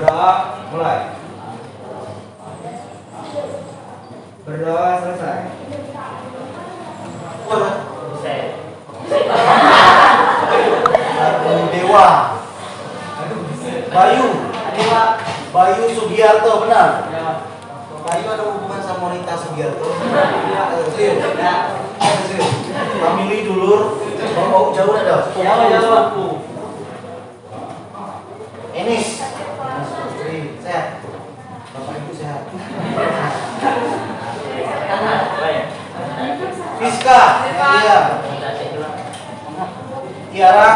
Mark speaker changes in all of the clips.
Speaker 1: Berdoa mulai. Berdoa selesai. Dewa. Bayu Sugiarto, benar? Bayu ada hubungan sama Rita Sugiarto. Family dulur. Oh, jauh ada. Jauh. Enis. Sehat. Bapak Ibu sehat. Fiska. Iya. Tiara.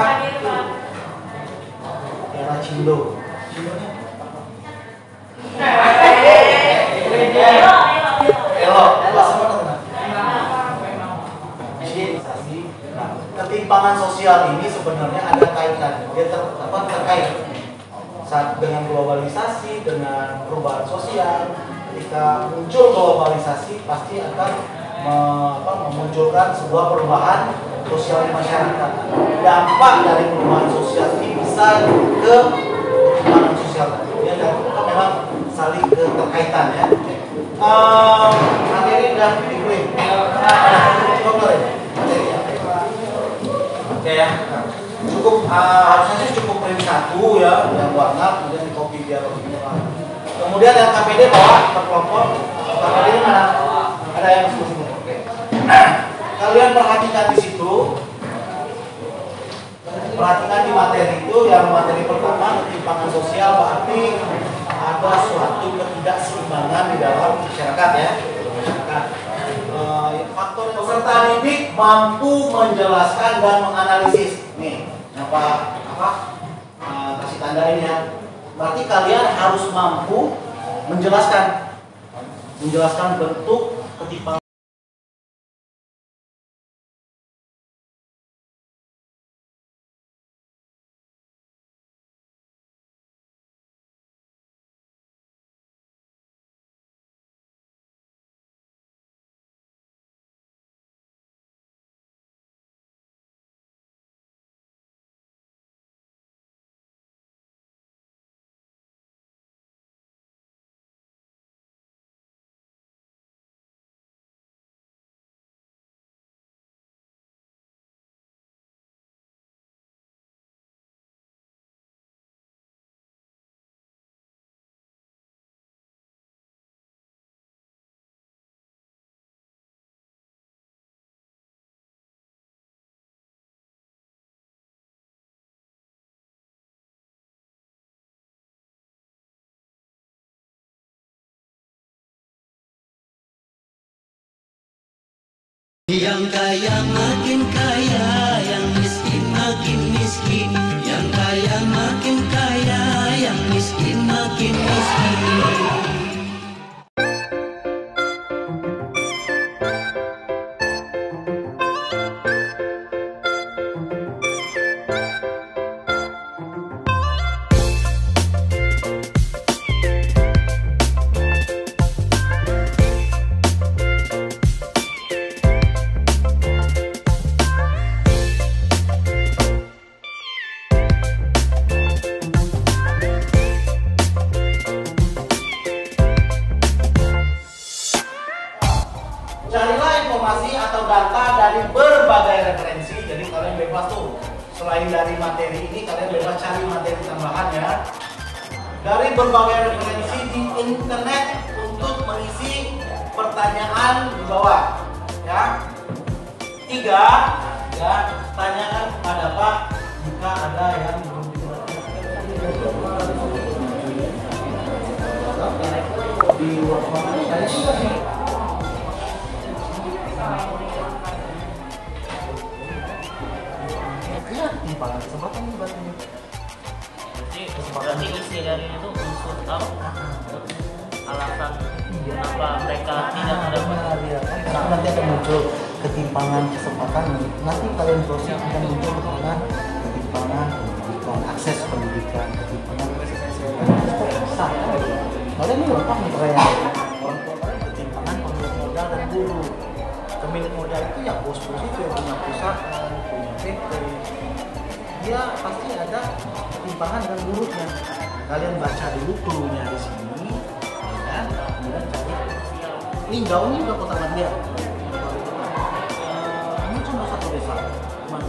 Speaker 1: Tiara Cindo. Elo. Ketimpangan sosial ini sebenarnya ada kaitan, dia terkait saat dengan globalisasi, dengan perubahan sosial. Ketika muncul globalisasi pasti akan memunculkan sebuah perubahan sosial di masyarakat. Dampak dari perubahan sosial ini bisa ke ketimpangan sosial tadi. Ya, memang saling keterkaitan ya. Materi udah diklaim. Oke ya. Cukup harusnya cukup print 1 ya, yang warna kemudian di copy biar lebih mudah. Kemudian yang KPD bawa per kelompok. KPD ini mana? Ada yang sini. Oke. Kalian perhatikan di situ. Perhatikan di materi itu, yang materi pertama ketimpangan sosial berarti ada suatu ketidakseimbangan di dalam masyarakat ya. Faktor peserta didik mampu menjelaskan dan menganalisis. Nih, kasih tanda ini ya. Berarti kalian harus mampu menjelaskan bentuk ketimpangan.
Speaker 2: Yang kaya makin kaya, yang miskin makin miskin. Yang kaya makin kaya, yang miskin makin miskin.
Speaker 1: Carilah informasi atau data dari berbagai referensi. Jadi kalian bebas tuh, selain dari materi ini kalian bebas cari materi tambahan ya, dari berbagai referensi di internet untuk mengisi pertanyaan di bawah ya. 3 ya, tanyakan kepada Pak jika ada yang belum di timpangan kesempatan ini berarti.
Speaker 3: Berarti isi dari itu unsur apa? Alasan kenapa mereka tidak mendapat.
Speaker 1: Nanti akan muncul ketimpangan kesempatan. Nanti kalian proses akan muncul ketimpangan pendidikan, akses pendidikan, ketimpangan akses kesehatan. Kalian ini lengkap nih kayak orang tua kalian, ketimpangan pemilik modal dan guru. Pemilik modal itu ya bos-bos itu yang punya perusahaan, punya PT. Dia pasti ada ketimpangan dan buruknya. Kalian baca dulu clue-nya di sini, ya kan? Kemudian cari. Linggau ini udah kota Bandia. Ini cuma satu desa. Mana?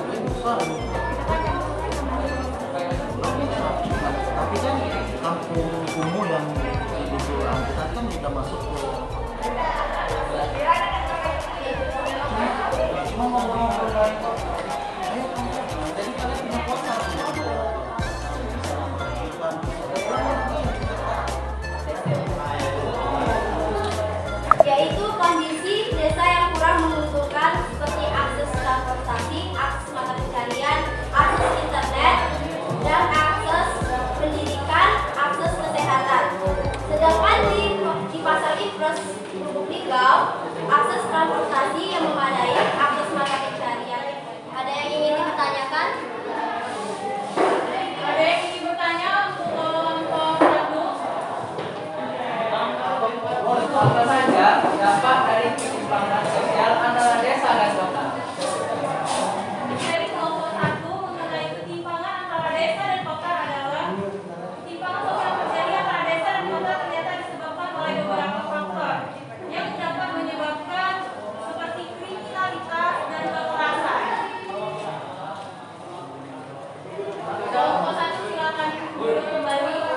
Speaker 1: Besar. Tapi kan kampung kumuh yang di angkutan kan sudah masuk ke. Cuma ngomong-ngomong dari jadi kalian punya kota.
Speaker 4: Yaitu kondisi desa yang kurang menguntungkan seperti akses transportasi, akses mata pencarian, akses internet, dan akses pendidikan, akses kesehatan. Sedangkan di pasar Ipres Lubuk Linggau, akses transportasi yang memadai, akses mata pencarian. Ada yang ingin ditanyakan?
Speaker 5: Ada yang ingin bertanya untuk kelompok satu?
Speaker 6: Apa saja dampak dari ketimpangan sosial antara desa dan kota?
Speaker 5: Dari kelompok satu mengenai ketimpangan antara desa dan kota adalah ketimpangan sosial terjadi antara desa dan kota ternyata disebabkan oleh beberapa faktor yang dapat menyebabkan seperti kriminalitas dan kekerasan. Kelompok satu silakan duduk kembali.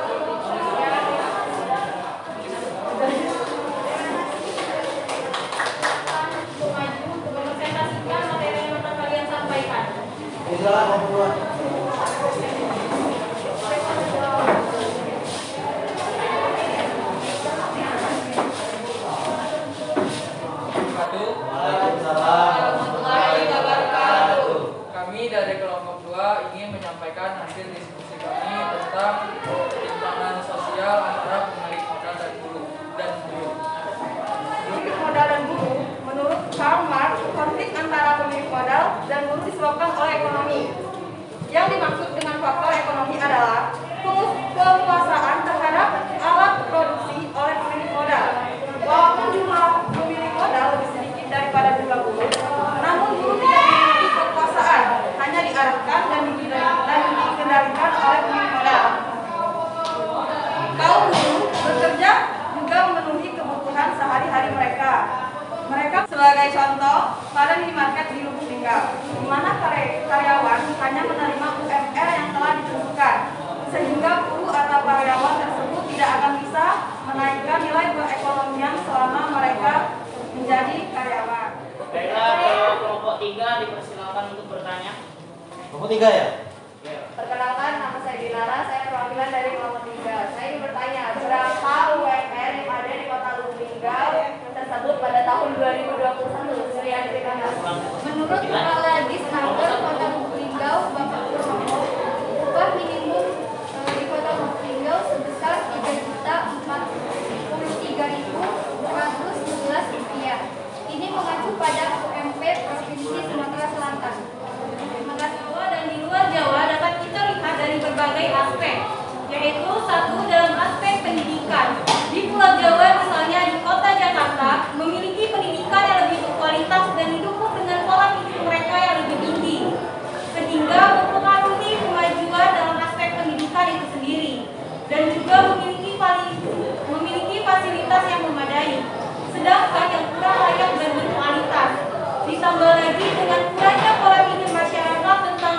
Speaker 5: Presentasikan materi yang akan kalian sampaikan.
Speaker 1: Silakan ngobrol.
Speaker 6: Warahmatullahi wabarakatuh. Kami dari kelompok 2 ingin menyampaikan hasil diskusi kami tentang ketimpangan sosial antara pemilik modal dan buruh.
Speaker 5: Pemilik modal dan buruh, menurut Karl Marx, konflik antara pemilik modal dan buruh disebabkan oleh ekonomi. Yang dimaksud dengan faktor ekonomi adalah penguasaan terhadap alat produksi oleh pemilik modal. Walaupun jumlah pemilik modal lebih sedikit daripada jumlah buruh, namun buruh tidak memiliki kekuasaan, hanya diarahkan dan dikendalikan oleh pemilik modal. Kaum buruh bekerja juga memenuhi kebutuhan sehari-hari mereka. Mereka sebagai contoh pada minimarket di Lubuk Linggau, di mana karyawan hanya menerima UMR yang telah ditentukan, sehingga buruh atau karyawan tersebut tidak akan bisa menaikkan nilai perekonomian selama mereka menjadi karyawan.
Speaker 3: Baiklah, kelompok 3 dipersilakan untuk bertanya.
Speaker 1: Kelompok 3 ya?
Speaker 4: Perkenalkan, nama saya Dinara, saya perwakilan dari kelompok 3. Saya ingin bertanya, berapa UMR yang ada di kota Lubuk Linggau tersebut pada tahun 2021? Sekian, terima kasih. Menurut Kepala Disnaker Kota Lubuk Linggau, Bapak Purnomo, upah minimum di kota Lubuk Linggau sebesar Rp3.043.111. Ini mengacu pada UMP Provinsi Sumatera Selatan. Terima kasih.
Speaker 5: Jawa dan di luar Jawa dapat kita lihat dari berbagai aspek, yaitu satu dalam aspek pendidikan. Di Pulau Jawa misalnya di kota Jakarta memiliki pendidikan yang lebih berkualitas dan didukung dengan pola pikir mereka yang lebih tinggi, sehingga mempengaruhi kemajuan dalam aspek pendidikan itu sendiri, dan juga memiliki fasilitas yang memadai. Sedangkan yang kurang layak dan berkualitas, ditambah lagi dengan kurangnya pola pikir masyarakat tentang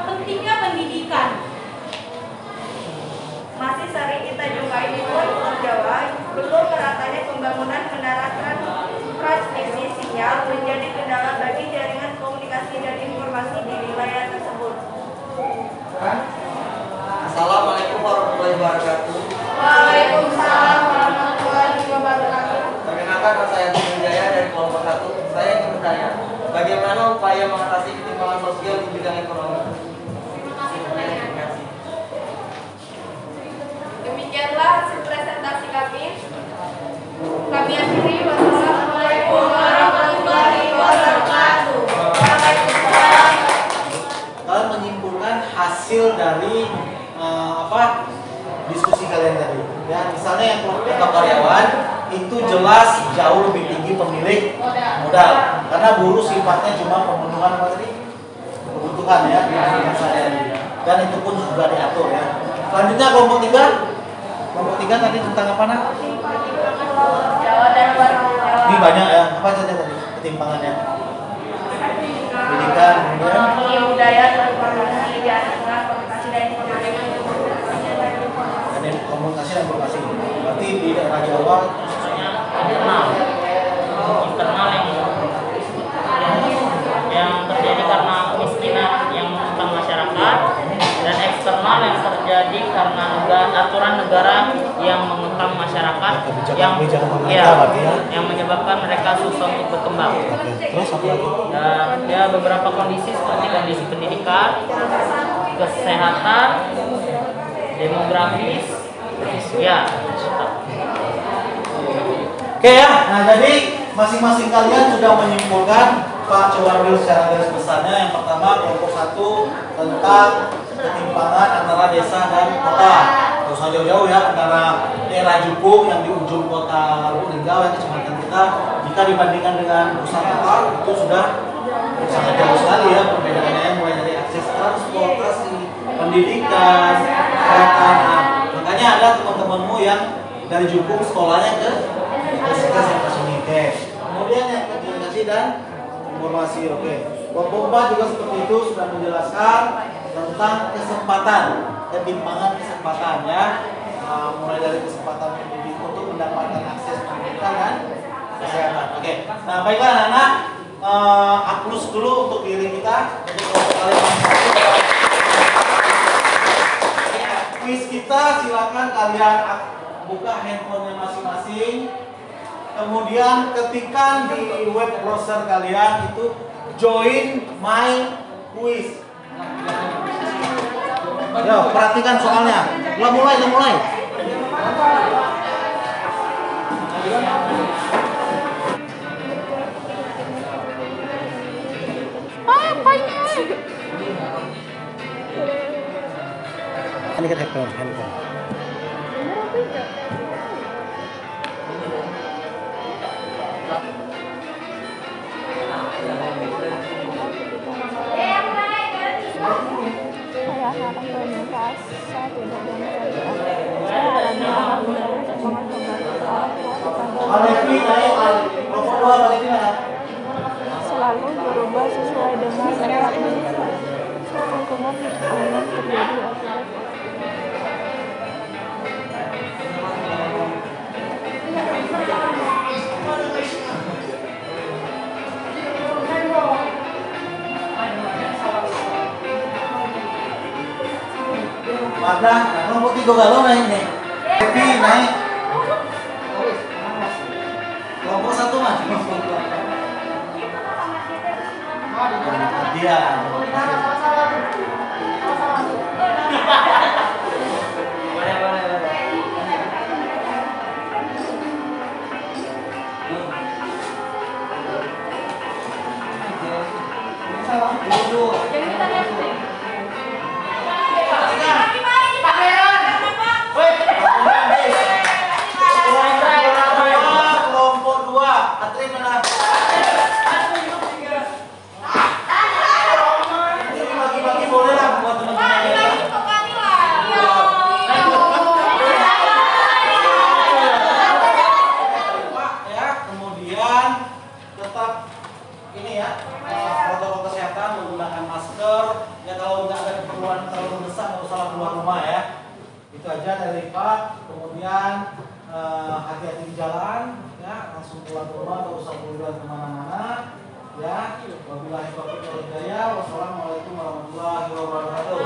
Speaker 5: pentingnya pendidikan.
Speaker 4: Masih sering kita jumpai di luar Pulau Jawa, belum meratanya pembangunan menara transmisi sinyal menjadi kendala bagi jaringan komunikasi dan informasi di wilayah tersebut.
Speaker 7: Assalamualaikum warahmatullahi wabarakatuh.
Speaker 4: Waalaikumsalam warahmatullahi wabarakatuh.
Speaker 7: Perkenalkan, nama saya Wijaya dari kelompok 1. Saya ingin bertanya, bagaimana upaya mengatasi ketimpangan sosial di bidang ekonomi?
Speaker 4: Terima kasih pertanyaannya. Demikianlah hasil presentasi kami. Kami akhiri. Wassalamualaikum warahmatullahi wabarakatuh. Waalaikumsalam.
Speaker 1: Kalian menyimpulkan hasil dari diskusi kalian tadi. Ya, misalnya yang kelompok karyawan itu jelas jauh lebih tinggi pemilik modal, karena buruh sifatnya cuma pemenuhan apa tadi? Kebutuhan dibutuhkan ya di lingkungan saya. Dan itu pun sudah diatur ya. Selanjutnya kelompok 3. Kelompok 3 tadi tentang apa nak? Ini banyak ya. Apa saja tadi ketimpangannya? Pendidikan, kemudian
Speaker 4: budaya, transformasi, diantara komunikasi dan informasi.
Speaker 1: dan komunikasi dan informasi. Berarti di daerah Jawa
Speaker 3: internal yang terjadi karena kemiskinan yang menentang masyarakat, dan eksternal yang terjadi karena aturan negara yang mengekang masyarakat yang menyebabkan mereka susah untuk berkembang.
Speaker 1: terus apa lagi?
Speaker 3: Dan ya beberapa kondisi seperti kondisi pendidikan, kesehatan, demografis, ya.
Speaker 1: Oke ya, nah jadi masing-masing kalian sudah menyimpulkan Pak coba ambil secara garis besarnya. Yang pertama kelompok 1 tentang ketimpangan antara desa dan kota. Terus usah jauh-jauh ya, antara daerah Jukung yang di ujung kota Lubuk Linggau yang kecamatan kita, jika dibandingkan dengan Nusantara itu sudah sangat jauh sekali ya perbedaannya, mulai dari akses transportasi, pendidikan, kesehatan. Nah, makanya ada teman-temanmu yang dari Jukung sekolahnya ke SMK Sunike. Kemudian yang komunikasi dan informasi, oke. Kelompok 4 juga seperti itu sudah menjelaskan tentang kesempatan, ketimpangan kesempatan ya. Mulai dari kesempatan pendidik untuk mendapatkan akses pendidikan dan kesehatan. Oke. Nah, baiklah anak-anak, upload dulu untuk diri kita untuk kelompok kalian masing-masing. Quiz kita silakan kalian buka handphonenya masing-masing. Kemudian ketikkan di web browser kalian itu join my quiz. Yo, perhatikan soalnya. Udah mulai. Ini kan handphone.
Speaker 8: Saya harap bermanfaat. Saya tidak bermanfaat. Saya harap selalu berubah sesuai dengan lingkungan yang terjadi.
Speaker 1: Ada kelompok 3 galau naik nih. Happy naik. Kelompok 1 mas. Dia. Kelompok 2 Atri mana? Ini bagi-bagi boleh lah buat teman-teman ya. Kemudian tetap ini ya, protokol kesehatan, menggunakan masker ya. Kalau nggak ada keperluan terlalu mendesak nggak usah keluar rumah ya. Itu aja dari Pak. Kemudian hati-hati di jalan ya, langsung pulang rumah, nggak usah berjalan kemana-mana ya. Wabillahi taufiq wal hidayah. Wassalamualaikum warahmatullahi wabarakatuh.